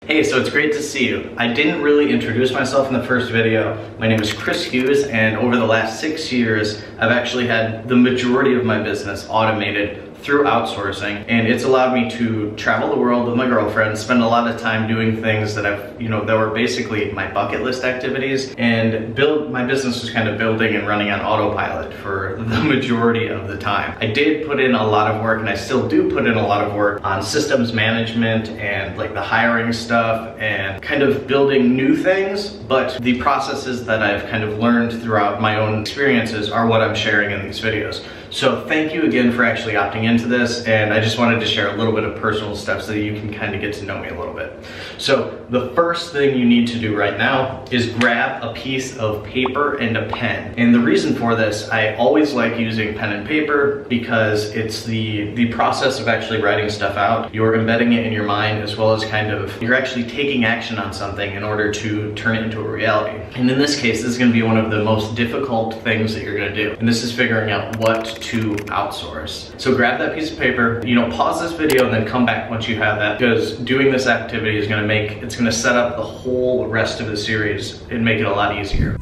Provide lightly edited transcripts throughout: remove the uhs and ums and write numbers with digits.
Hey, so it's great to see you. I didn't really introduce myself in the first video. My name is Chris Hughes, and over the last 6 years, I've actually had the majority of my business automated through outsourcing, and it's allowed me to travel the world with my girlfriend, spend a lot of time doing things that that were basically my bucket list activities, and my business was kind of building and running on autopilot for the majority of the time. I did put in a lot of work, and I still do put in a lot of work on systems management and like the hiring stuff and kind of building new things, but the processes that I've kind of learned throughout my own experiences are what I'm sharing in these videos. So thank you again for actually opting into this, and I just wanted to share a little bit of personal stuff so that you can kind of get to know me a little bit. So the first thing you need to do right now is grab a piece of paper and a pen. And the reason for this, I always like using pen and paper because it's the process of actually writing stuff out. You're embedding it in your mind, as well as kind of you're actually taking action on something in order to turn it into a reality. And in this case, this is going to be one of the most difficult things that you're going to do. And this is figuring out what to outsource. So grab that piece of paper, pause this video and then come back once you have that, because doing this activity is going to set up the whole rest of the series and make it a lot easier.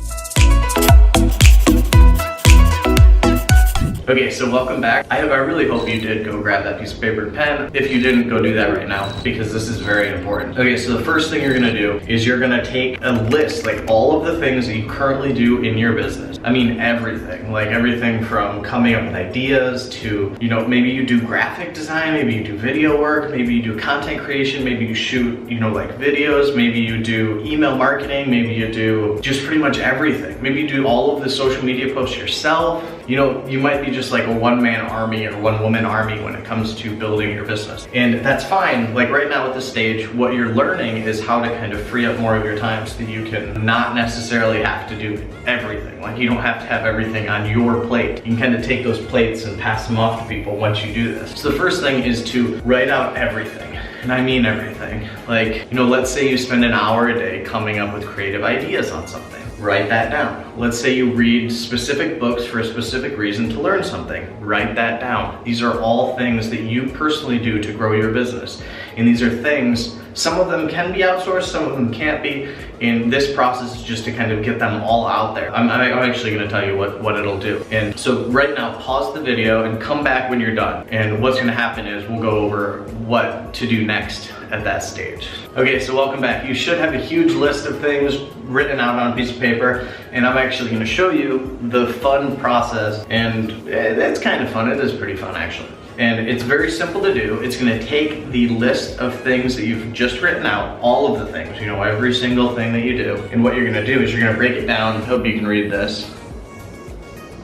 Okay, so welcome back. I really hope you did go grab that piece of paper and pen. If you didn't, go do that right now, because this is very important. Okay, so the first thing you're gonna do is you're gonna take a list, like all of the things that you currently do in your business. I mean, everything, like everything from coming up with ideas to, maybe you do graphic design, maybe you do video work, maybe you do content creation, maybe you shoot, like videos, maybe you do email marketing, maybe you do just pretty much everything. Maybe you do all of the social media posts yourself. You might be just like a one-man army or one-woman army when it comes to building your business. And that's fine. Like right now at this stage, what you're learning is how to kind of free up more of your time so that you can not necessarily have to do everything. Like you don't have to have everything on your plate. You can kind of take those plates and pass them off to people once you do this. So the first thing is to write out everything. And I mean everything. Like, let's say you spend an hour a day coming up with creative ideas on something. Write that down. Let's say you read specific books for a specific reason to learn something. Write that down. These are all things that you personally do to grow your business. And these are things, some of them can be outsourced, some of them can't be. And this process is just to kind of get them all out there. I'm actually gonna tell you what it'll do. And so right now, pause the video and come back when you're done. And what's gonna happen is we'll go over what to do next at that stage. Okay, so welcome back. You should have a huge list of things written out on a piece of paper, and I'm actually gonna show you the fun process, and it's kind of fun. It is pretty fun, actually. And it's very simple to do. It's gonna take the list of things that you've just written out, all of the things, every single thing that you do. And what you're gonna do is you're gonna break it down. I hope you can read this.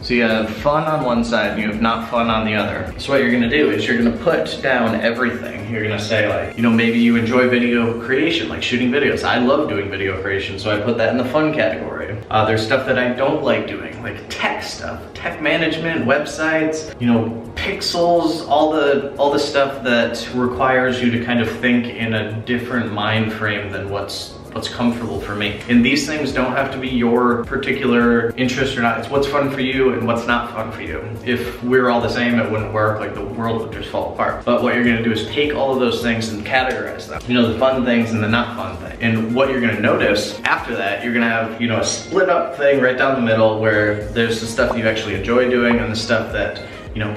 So you have fun on one side and you have not fun on the other. So what you're gonna do is you're gonna put down everything. You're gonna say like, maybe you enjoy video creation, like shooting videos. I love doing video creation, so I put that in the fun category. There's stuff that I don't like doing, like tech stuff, tech management, websites, pixels, all the stuff that requires you to kind of think in a different mind frame than what's comfortable for me. And these things don't have to be your particular interest or not. It's what's fun for you and what's not fun for you. If we're all the same, it wouldn't work. Like the world would just fall apart. But what you're gonna do is take all of those things and categorize them. The fun things and the not fun things. And what you're gonna notice after that, you're gonna have, a split up thing right down the middle where there's the stuff you actually enjoy doing and the stuff that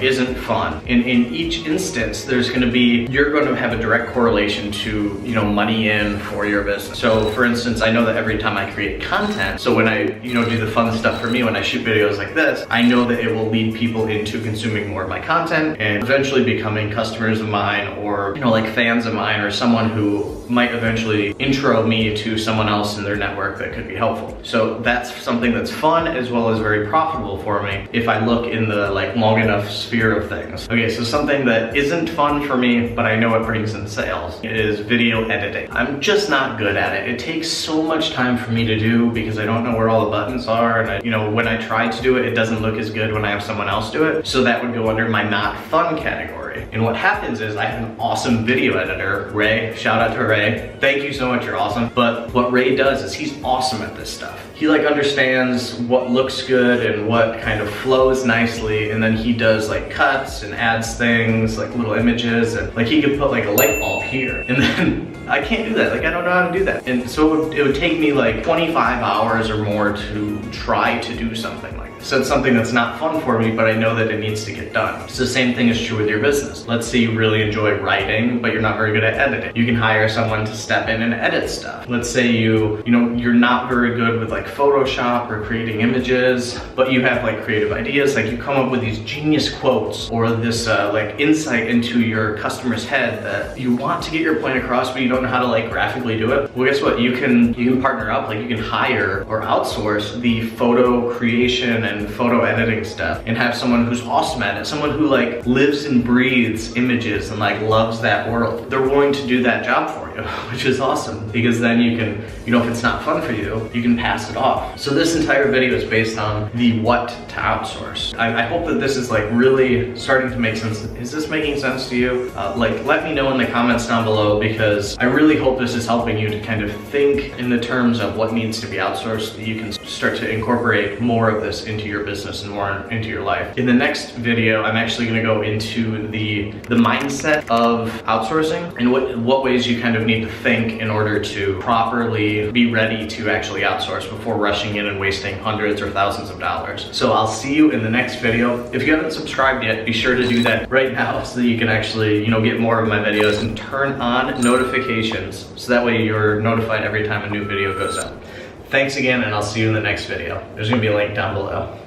isn't fun. In each instance, you're going to have a direct correlation to, money in for your business. So for instance, I know that every time I create content, so when I, do the fun stuff for me, when I shoot videos like this, I know that it will lead people into consuming more of my content and eventually becoming customers of mine or, like fans of mine or someone who might eventually intro me to someone else in their network that could be helpful. So that's something that's fun as well as very profitable for me if I look in the long enough sphere of things. Okay, so something that isn't fun for me, but I know it brings in sales, is video editing. I'm just not good at it. It takes so much time for me to do because I don't know where all the buttons are, and when I try to do it, it doesn't look as good when I have someone else do it. So that would go under my not fun category. And what happens is I have an awesome video editor, Ray. Shout out to Ray. Thank you so much, you're awesome. But what Ray does is he's awesome at this stuff. He understands what looks good and what kind of flows nicely, and then he does cuts and adds things like little images, and he could put a light bulb here, and then I can't do that. Like, I don't know how to do that. And so it would take me like 25 hours or more to try to do something like this. So it's something that's not fun for me, but I know that it needs to get done. So the same thing is true with your business. Let's say you really enjoy writing, but you're not very good at editing. You can hire someone to step in and edit stuff. Let's say you're not very good with like Photoshop or creating images, but you have like creative ideas. Like, you come up with these genius quotes or this like insight into your customer's head that you want to get your point across, but you don't know how to like graphically do it. Well, guess what? You can partner up. Like, you can hire or outsource the photo creation and photo editing stuff and have someone who's awesome at it, someone who like lives and breathes images and like loves that world. They're willing to do that job for you, which is awesome, because then you can, if it's not fun for you, you can pass it off. So this entire video is based on the what to outsource. I hope that this is like really starting to make sense. Is this making sense to you? Like, let me know in the comments down below, because I really hope this is helping you to kind of think in the terms of what needs to be outsourced, so that you can start to incorporate more of this into your business and more into your life. In the next video, I'm actually going to go into the mindset of outsourcing and what ways you kind of need to think in order to properly be ready to actually outsource before rushing in and wasting hundreds or thousands of dollars. So I'll see you in the next video. If you haven't subscribed yet, be sure to do that right now, so that you can actually, get more of my videos, and turn on notifications so that way you're notified every time a new video goes up. Thanks again, and I'll see you in the next video. There's gonna be a link down below.